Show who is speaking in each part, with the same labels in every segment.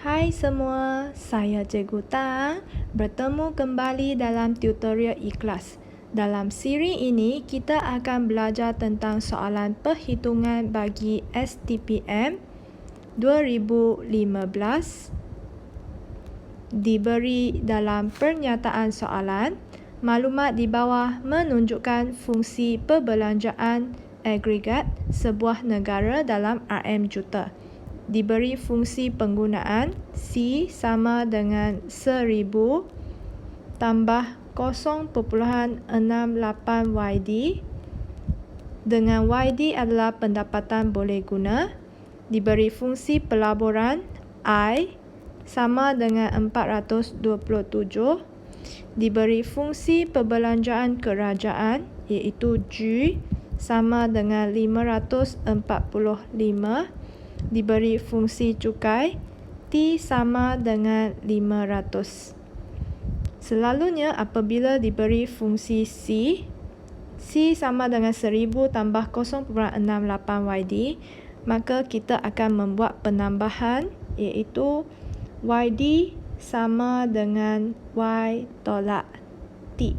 Speaker 1: Hai semua, saya Cikgu Tang bertemu kembali dalam tutorial ikhlas. Dalam siri ini, kita akan belajar tentang soalan perhitungan bagi STPM 2015. Diberi dalam pernyataan soalan, maklumat di bawah menunjukkan fungsi perbelanjaan agregat sebuah negara dalam RM juta. Diberi fungsi penggunaan C sama dengan 1000 tambah 0.68 YD, dengan YD adalah pendapatan boleh guna. Diberi fungsi pelaburan I sama dengan 427. Diberi fungsi perbelanjaan kerajaan iaitu G sama dengan 545. Diberi fungsi cukai T sama dengan 500. Selalunya apabila diberi fungsi C sama dengan 1000 tambah 0.68 YD, maka kita akan membuat penambahan iaitu YD sama dengan Y tolak T.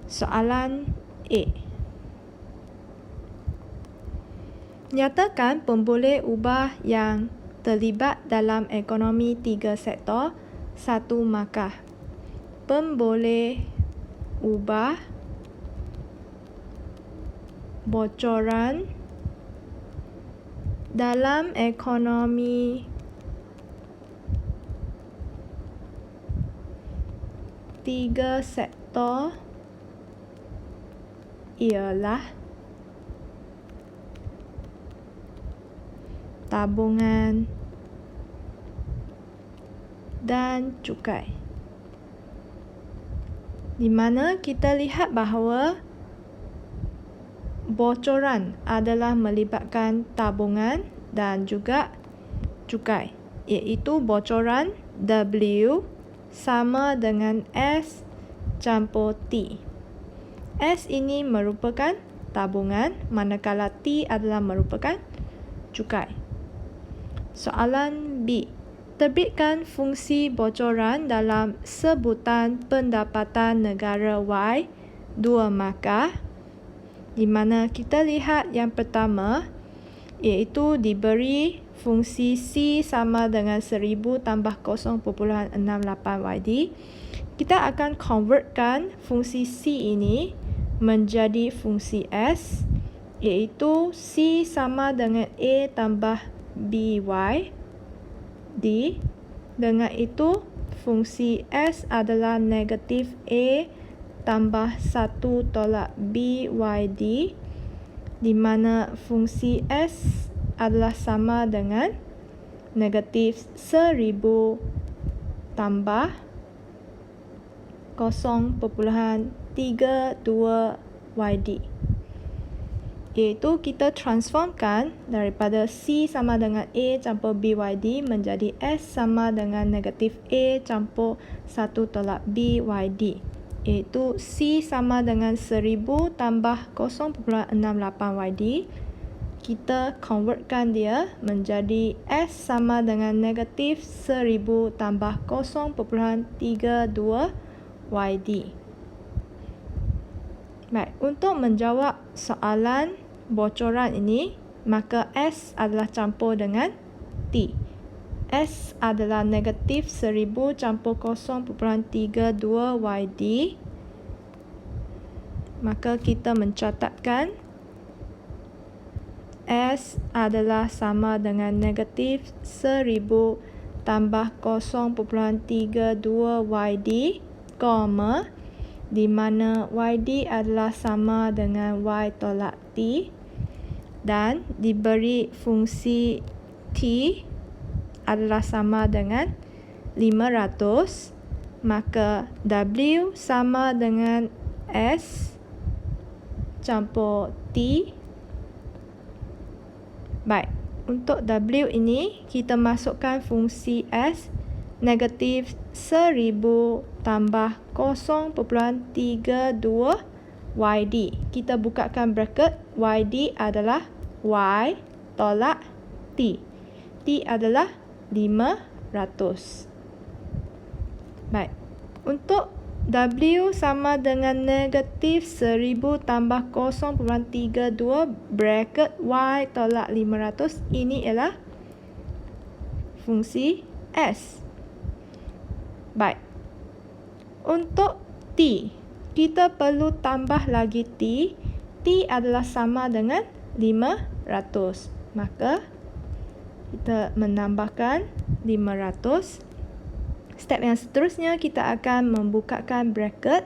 Speaker 1: Soalan A. Nyatakan pemboleh ubah yang terlibat dalam ekonomi 3 sektor 1 markah. Pemboleh ubah bocoran dalam ekonomi 3 sektor ialah tabungan dan cukai. Di mana kita lihat bahawa bocoran adalah melibatkan tabungan dan juga cukai, iaitu bocoran W sama dengan S campur T. S ini merupakan tabungan, manakala T adalah merupakan cukai. Soalan B. Terbitkan fungsi bocoran dalam sebutan pendapatan negara Y 2 markah, di mana kita lihat yang pertama iaitu diberi fungsi C sama dengan 1000 tambah 0.68 YD. Kita akan convertkan fungsi C ini menjadi fungsi S, iaitu C sama dengan A tambah BY D. Dengan itu, fungsi S adalah negatif A tambah 1 tolak BYD, di mana fungsi S adalah sama dengan negatif 1000 tambah 0.32 YD. Iaitu kita transformkan daripada C sama dengan A campur BYD menjadi S sama dengan negatif A campur 1 tolak BYD. Iaitu C sama dengan 1000 tambah 0.68 YD. Kita convertkan dia menjadi S sama dengan negatif 1000 tambah 0.32 YD. Baik, untuk menjawab soalan bocoran ini, maka S adalah campur dengan T. S adalah negatif 1000 campur 0.32 YD. Maka kita mencatatkan S adalah sama dengan negatif 1000 tambah 0.32 YD, di mana YD adalah sama dengan Y tolak T, dan diberi fungsi T adalah sama dengan 500, maka W sama dengan S campur T. Baik, untuk W ini kita masukkan fungsi S negatif 1000 tambah 0.32 YD. Kita bukakan bracket, YD adalah Y tolak T. T adalah 500. Baik. Untuk W sama dengan negatif 1000 tambah 0.32 bracket Y tolak 500. Ini ialah fungsi S. Baik. Untuk T, kita perlu tambah lagi T. T adalah sama dengan 500. Maka kita menambahkan 500. Step yang seterusnya, kita akan membukakan bracket.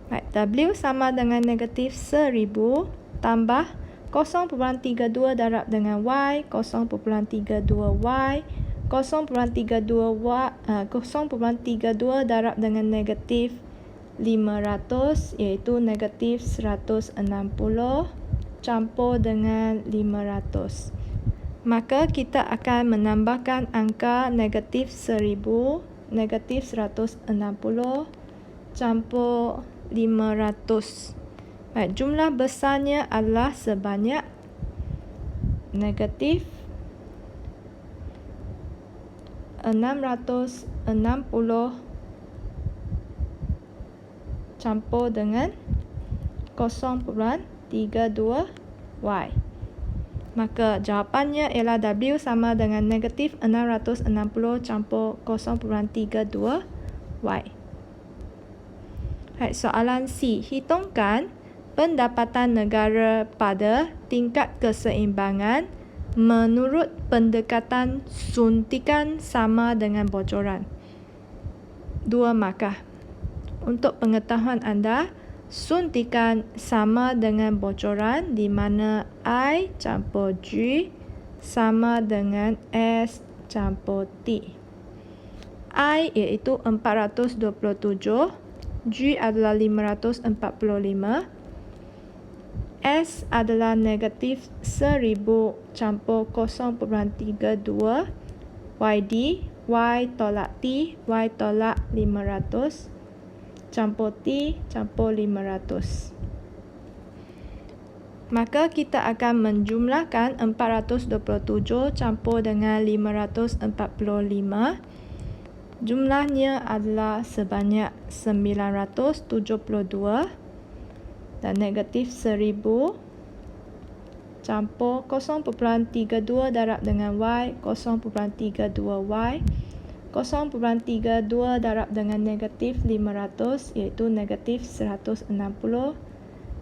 Speaker 1: Baik, W sama dengan negatif 1000 tambah 0.32 darab dengan Y, 0.32Y, 0.32 darab dengan negatif 500, iaitu negatif 160 campur dengan 500. Maka kita akan menambahkan angka negatif 1000, negatif 160 campur 500. Baik, jumlah besarnya adalah sebanyak negatif 660 campur dengan 0.32Y. Maka jawapannya ialah W sama dengan negatif 660 campur 0.32Y. Baik, soalan C. Hitungkan pendapatan negara pada tingkat keseimbangan menurut pendekatan suntikan sama dengan bocoran. 2 markah. Untuk pengetahuan anda, suntikan sama dengan bocoran di mana I campur G sama dengan S campur T. I iaitu 427, G adalah 545, S adalah negatif 1000 campur 0.32 YD, Y tolak T, Y tolak 500 campur T campur 500. Maka kita akan menjumlahkan 427 campur dengan 545. Jumlahnya adalah sebanyak 972 dan negatif 1000 campur 0.32 darab dengan Y, 0.32Y, 0.32 darab dengan negatif 500, iaitu negatif 160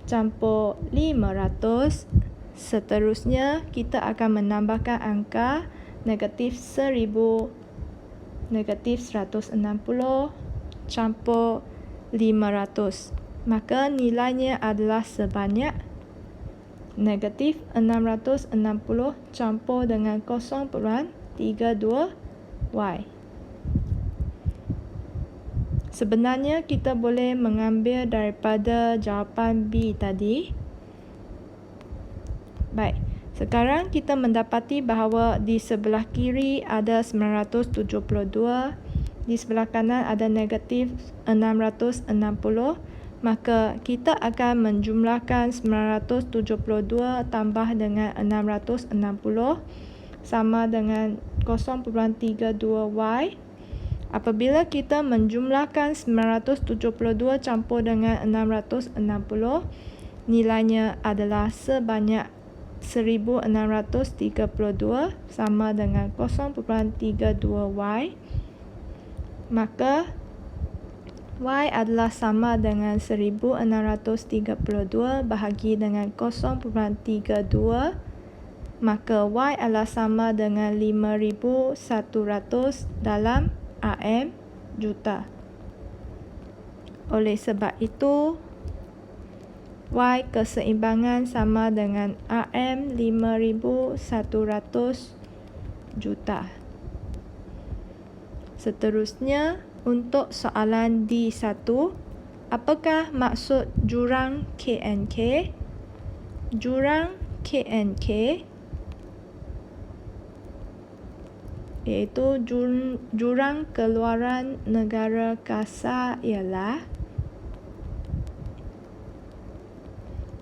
Speaker 1: campur 500. Seterusnya, kita akan menambahkan angka negatif 1000, negatif 160 campur 500. Maka nilainya adalah sebanyak negatif 660 campur dengan 0.32Y. Sebenarnya kita boleh mengambil daripada jawapan B tadi. Baik, sekarang kita mendapati bahawa di sebelah kiri ada 972, di sebelah kanan ada negatif 660. Maka kita akan menjumlahkan 972 tambah dengan 660 sama dengan 0.32Y. Apabila kita menjumlahkan 972 campur dengan 660, nilainya adalah sebanyak 1632 sama dengan 0.32Y. Maka Y adalah sama dengan 1632 bahagi dengan 0.32. Maka Y adalah sama dengan 5100 dalam RM juta. Oleh sebab itu, Y keseimbangan sama dengan RM 5100 juta. Seterusnya, untuk soalan D1, apakah maksud jurang KNK? Jurang KNK iaitu jurang keluaran negara kasar ialah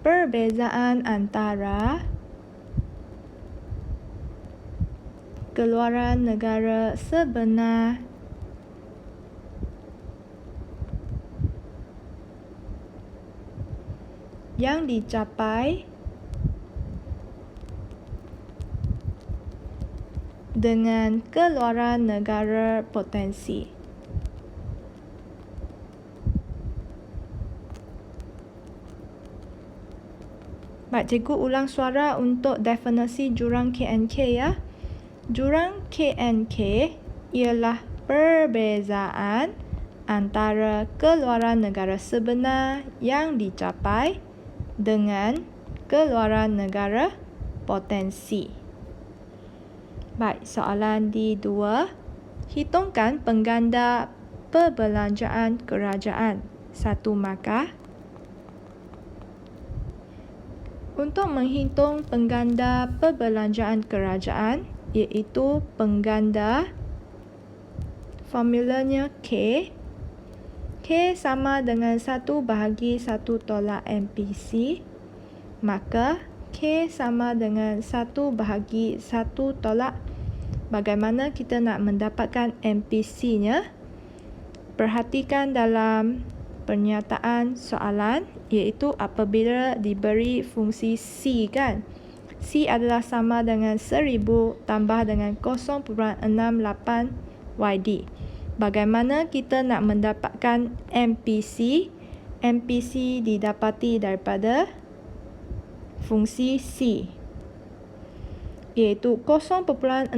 Speaker 1: perbezaan antara keluaran negara sebenar yang dicapai dengan keluaran negara potensi. Baik, cikgu ulang suara untuk definisi jurang KNK ya. Jurang KNK ialah perbezaan antara keluaran negara sebenar yang dicapai dengan keluaran negara potensi. Baik, soalan di 2. Hitungkan pengganda perbelanjaan kerajaan. 1 markah. Untuk menghitung pengganda perbelanjaan kerajaan, iaitu pengganda, formulanya K. K sama dengan 1 bahagi 1 tolak MPC. Maka K sama dengan 1 bahagi 1 tolak. Bagaimana kita nak mendapatkan MPC-nya? Perhatikan dalam pernyataan soalan, iaitu apabila diberi fungsi C kan. C adalah sama dengan 1000 tambah dengan 0.68 YD. Bagaimana kita nak mendapatkan MPC? MPC didapati daripada fungsi C, iaitu 0.68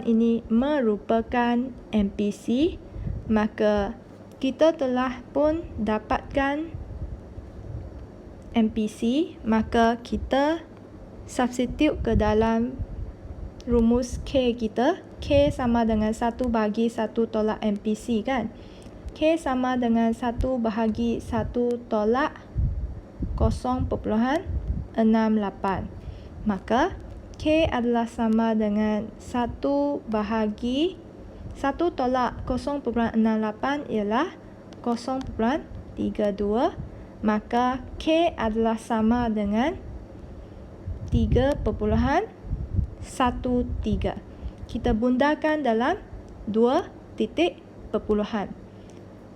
Speaker 1: ini merupakan MPC. Maka kita telah pun dapatkan MPC, maka kita substitute ke dalam rumus K kita. K sama dengan 1 bahagi 1 tolak MPC kan. K sama dengan 1 bahagi 1 tolak 0.68. Maka K adalah sama dengan 1 bahagi 1 tolak 0.68 ialah 0.32. Maka K adalah sama dengan 3.13. Kita bundakan dalam 2 titik perpuluhan.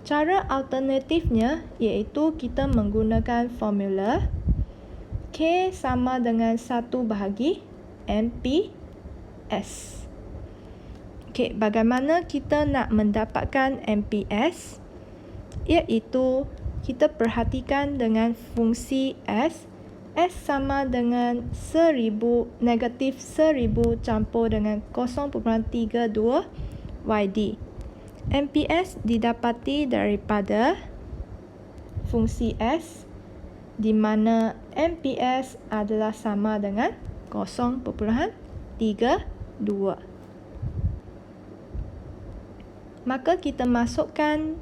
Speaker 1: Cara alternatifnya iaitu kita menggunakan formula K sama dengan 1 bahagi MPS. Okey, bagaimana kita nak mendapatkan MPS? Iaitu kita perhatikan dengan fungsi S. S sama dengan 1000 negatif 1000 campur dengan 0.32 YD. MPS didapati daripada fungsi S, di mana MPS adalah sama dengan 0.32. Maka kita masukkan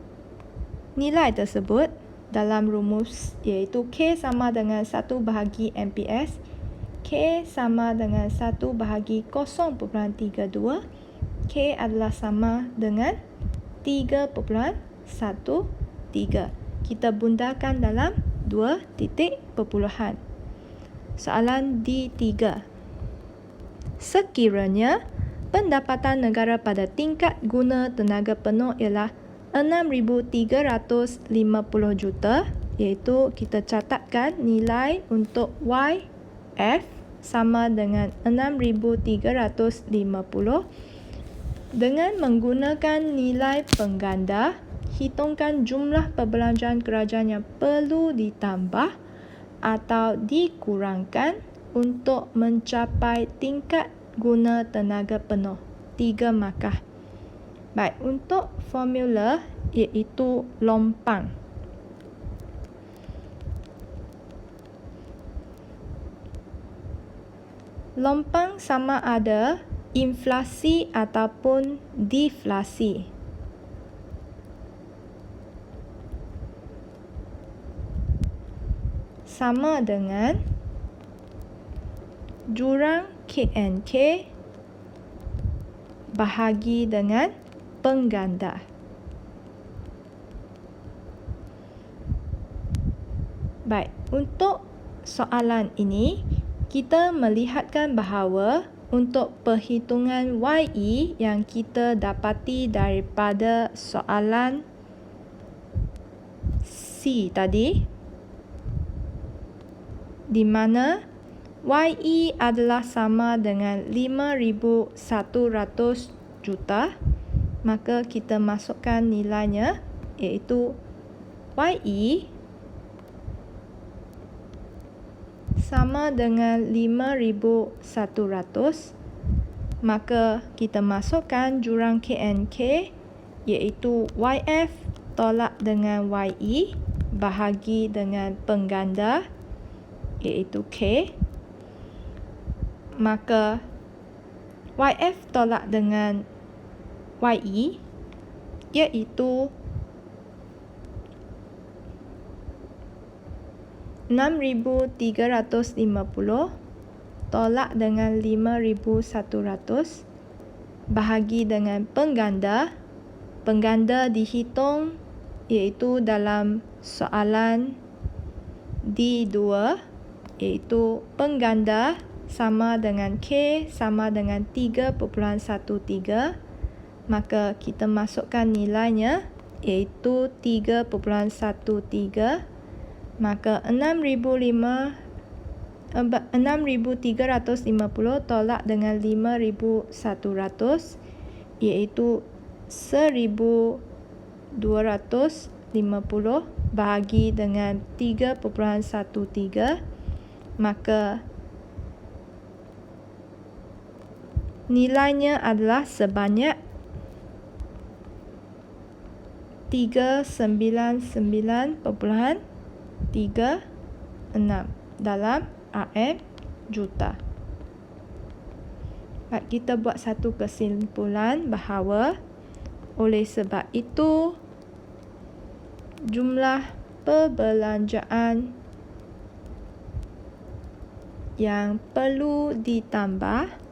Speaker 1: nilai tersebut dalam rumus, iaitu K sama dengan 1 bahagi MPS. K sama dengan 1 bahagi 0.32. K adalah sama dengan 3.13. Kita bundakan dalam 2 titik perpuluhan. Soalan D3. Sekiranya pendapatan negara pada tingkat guna tenaga penuh ialah 6,350 juta, iaitu kita catatkan nilai untuk YF sama dengan 6,350 dengan menggunakan nilai pengganda. Hitungkan jumlah perbelanjaan kerajaan yang perlu ditambah atau dikurangkan untuk mencapai tingkat guna tenaga penuh. 3 markah. Baik, untuk formula iaitu lompang. Lompang sama ada inflasi ataupun deflasi. Sama dengan jurang KNK bahagi dengan pengganda. Baik, untuk soalan ini kita melihatkan bahawa untuk perhitungan YE yang kita dapati daripada soalan C tadi, di mana YE adalah sama dengan 5,100 juta, maka kita masukkan nilainya, iaitu YE sama dengan 5,100, maka kita masukkan jurang KNK, iaitu YF tolak dengan YE bahagi dengan pengganda, iaitu K. Maka YF tolak dengan YE iaitu 6,350 tolak dengan 5,100 bahagi dengan pengganda. Pengganda dihitung iaitu dalam soalan D2, iaitu pengganda sama dengan K sama dengan 3.13, maka kita masukkan nilainya iaitu 3.13, maka 6,350 tolak dengan 5,100 iaitu 1,250 bahagi dengan 3.13, maka nilainya adalah sebanyak 399.36 dalam RM juta. Kita buat satu kesimpulan bahawa oleh sebab itu jumlah perbelanjaan yang perlu ditambah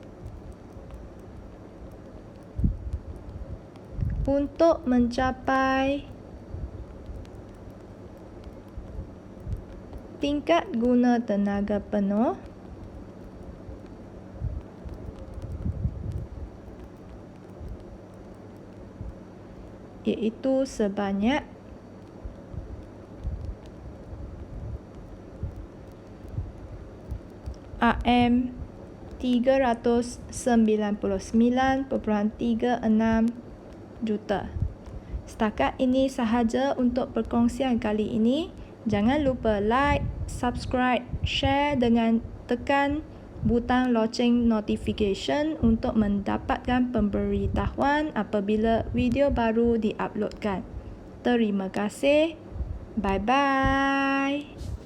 Speaker 1: untuk mencapai tingkat guna tenaga penuh iaitu sebanyak RM 399.36 juta. Setakat ini sahaja untuk perkongsian kali ini. Jangan lupa like, subscribe, share dengan tekan butang loceng notification untuk mendapatkan pemberitahuan apabila video baru diuploadkan. Terima kasih. Bye-bye.